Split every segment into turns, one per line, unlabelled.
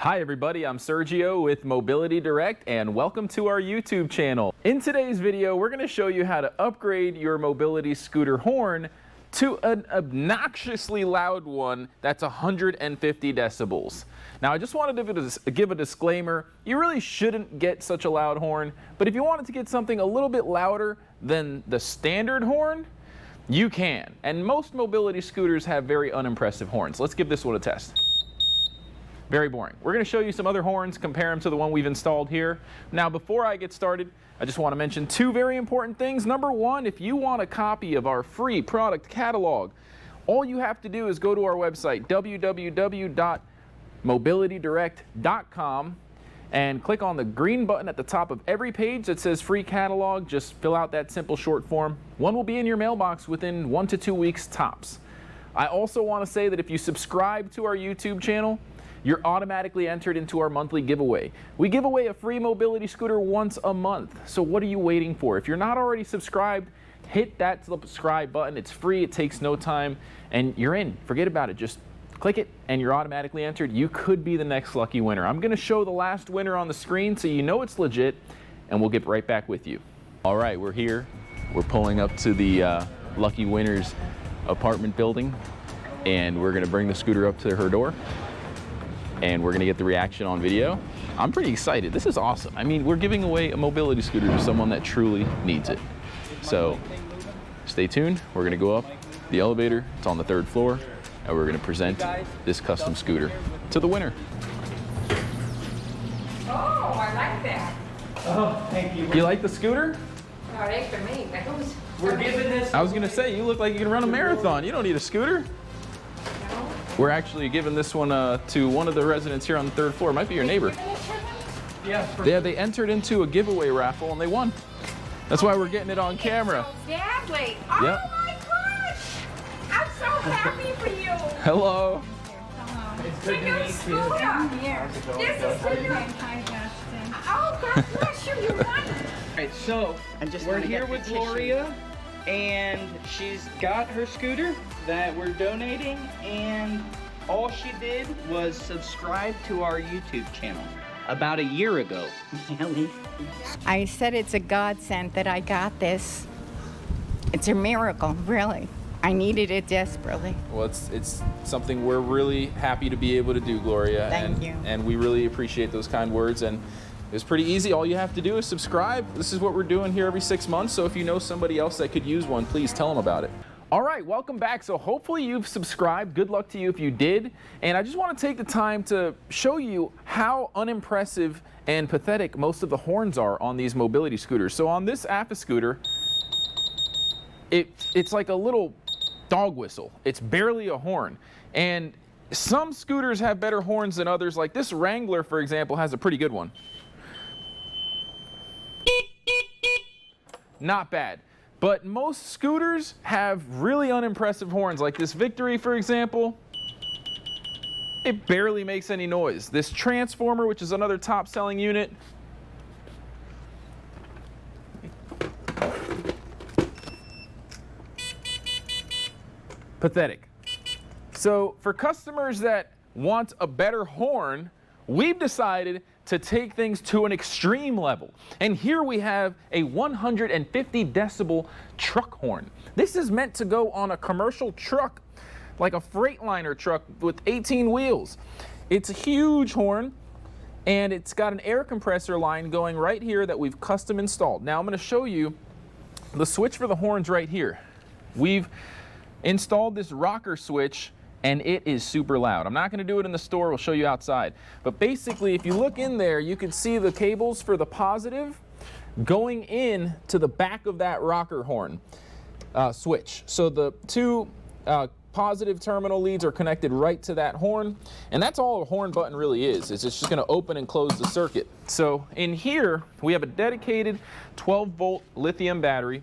Hi everybody, I'm Sergio with Mobility Direct and welcome to our YouTube channel. In today's video, we're going to show you how to upgrade your mobility scooter horn to an obnoxiously loud one that's 150 decibels. Now I just wanted to give a disclaimer, you really shouldn't get such a loud horn, but if you wanted to get something a little bit louder than the standard horn, you can. And most mobility scooters have very unimpressive horns. Let's give this one a test. Very boring. We're going to show you some other horns, compare them to the one we've installed here. Now, before I get started, I just want to mention two very important things. Number one, if you want a copy of our free product catalog, all you have to do is go to our website, www.mobilitydirect.com, and click on the green button at the top of every page that says free catalog. Just fill out that simple short form. One will be in your mailbox within 1 to 2 weeks tops. I also want to say that if you subscribe to our YouTube channel, you're automatically entered into our monthly giveaway. We give away a free mobility scooter once a month. So what are you waiting for? If you're not already subscribed, hit that subscribe button. It's free, it takes no time, and you're in. Forget about it. Just click it and you're automatically entered. You could be the next lucky winner. I'm gonna show the last winner on the screen so you know it's legit, and we'll get right back with you. All right, we're here. We're pulling up to the lucky winner's apartment building, and we're gonna bring the scooter up to her door, and we're gonna get the reaction on video. I'm pretty excited. This is awesome. I mean, we're giving away a mobility scooter to someone that truly needs it. So stay tuned. We're gonna go up the elevator. It's on the 3rd floor, and we're gonna present this custom scooter to the winner.
Oh, I like that.
Oh, thank you.
You like the scooter?
No, it ain't for me. But who's?
We're giving this.
I was gonna say, you look like you can run a marathon. You don't need a scooter.
No.
We're actually giving this one to one of the residents here on the 3rd floor. It might be your neighbor.
Yeah.
Yeah, they entered into a giveaway raffle and they won. That's why we're getting it on camera.
Exactly. Oh
Yep.
my gosh! I'm so happy for you.
Hello.
It's good to
Your
meet you.
scooter. This is for you. Oh, God bless you. You won.
Alright, so we're here with Gloria, and she's got her scooter that we're donating, and all she did was subscribe to our YouTube channel about a year ago.
I said it's a godsend that I got this. It's a miracle, really. I needed it desperately.
Well, it's something we're really happy to be able to do, Gloria.
Thank you.
And we really appreciate those kind words. And it's pretty easy. All you have to do is subscribe. This is what we're doing here every 6 months. So if you know somebody else that could use one, please tell them about it. All right, welcome back. So hopefully you've subscribed. Good luck to you if you did. And I just want to take the time to show you how unimpressive and pathetic most of the horns are on these mobility scooters. So on this AFA scooter, it's like a little dog whistle. It's barely a horn. And some scooters have better horns than others. Like this Wrangler, for example, has a pretty good one. Not bad. But most scooters have really unimpressive horns. Like this Victory, for example, it barely makes any noise. This Transformer, which is another top-selling unit, pathetic. So for customers that want a better horn, we've decided to take things to an extreme level. And here we have a 150 decibel truck horn. This is meant to go on a commercial truck, like a Freightliner truck with 18 wheels. It's a huge horn, and it's got an air compressor line going right here that we've custom installed. Now I'm going to show you the switch for the horns right here. We've installed this rocker switch, and it is super loud. I'm not gonna do it in the store, we'll show you outside. But basically, if you look in there, you can see the cables for the positive going in to the back of that rocker horn switch. So the two positive terminal leads are connected right to that horn, and that's all a horn button really is. It's just gonna open and close the circuit. So in here, we have a dedicated 12-volt lithium battery,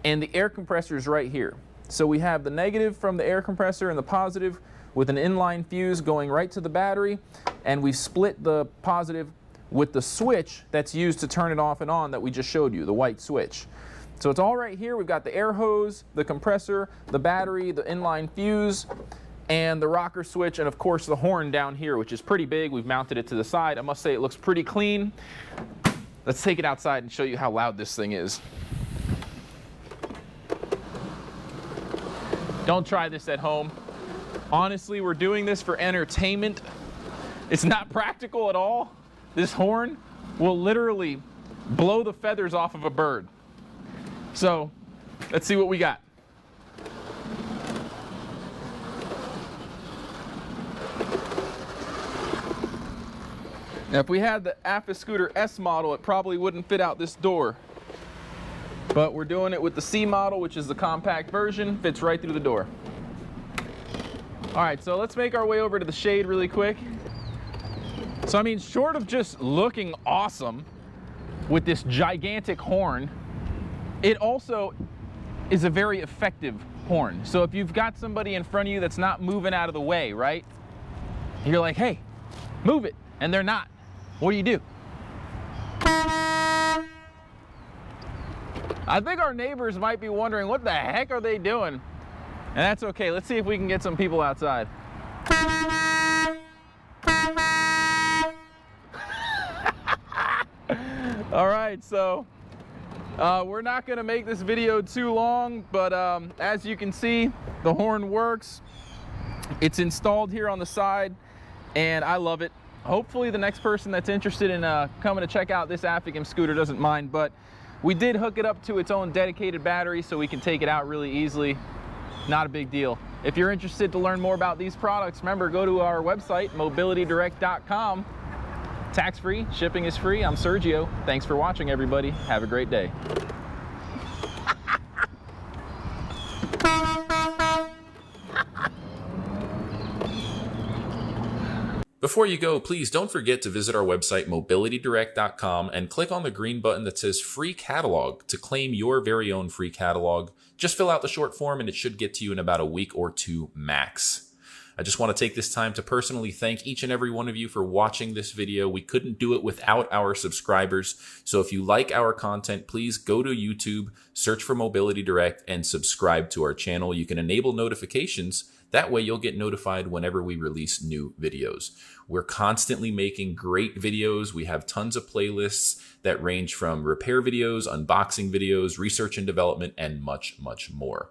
and the air compressor is right here. So we have the negative from the air compressor and the positive with an inline fuse going right to the battery, and we've split the positive with the switch that's used to turn it off and on that we just showed you, the white switch. So it's all right here. We've got the air hose, the compressor, the battery, the inline fuse, and the rocker switch, and of course the horn down here, which is pretty big. We've mounted it to the side. I must say it looks pretty clean. Let's take it outside and show you how loud this thing is. Don't try this at home. Honestly, we're doing this for entertainment. It's not practical at all. This horn will literally blow the feathers off of a bird. So, let's see what we got. Now, if we had the AFA Scooter S model, it probably wouldn't fit out this door. But we're doing it with the C model, which is the compact version, fits right through the door. All right, so let's make our way over to the shade really quick. So, I mean, short of just looking awesome with this gigantic horn, it also is a very effective horn. So if you've got somebody in front of you that's not moving out of the way, right? You're like, hey, move it, and they're not. What do? I think our neighbors might be wondering, what the heck are they doing? And that's okay. Let's see if we can get some people outside. All right, so we're not gonna make this video too long, but as you can see, the horn works. It's installed here on the side, and I love it. Hopefully the next person that's interested in coming to check out this Afigem scooter doesn't mind, but we did hook it up to its own dedicated battery so we can take it out really easily. Not a big deal. If you're interested to learn more about these products, remember, go to our website, mobilitydirect.com. Tax-free, shipping is free. I'm Sergio. Thanks for watching, everybody. Have a great day.
Before you go, please don't forget to visit our website, mobilitydirect.com, and click on the green button that says Free Catalog to claim your very own free catalog. Just fill out the short form and it should get to you in about a week or two max. I just want to take this time to personally thank each and every one of you for watching this video. We couldn't do it without our subscribers. So if you like our content, please go to YouTube, search for Mobility Direct, and subscribe to our channel. You can enable notifications. That way you'll get notified whenever we release new videos. We're constantly making great videos. We have tons of playlists that range from repair videos, unboxing videos, research and development, and much, much more.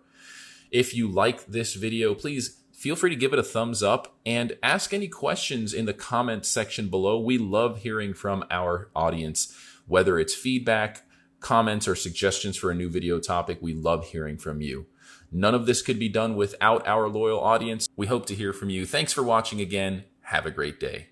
If you like this video, please feel free to give it a thumbs up and ask any questions in the comments section below. We love hearing from our audience, whether it's feedback, comments, or suggestions for a new video topic. We love hearing from you. None of this could be done without our loyal audience. We hope to hear from you. Thanks for watching again. Have a great day.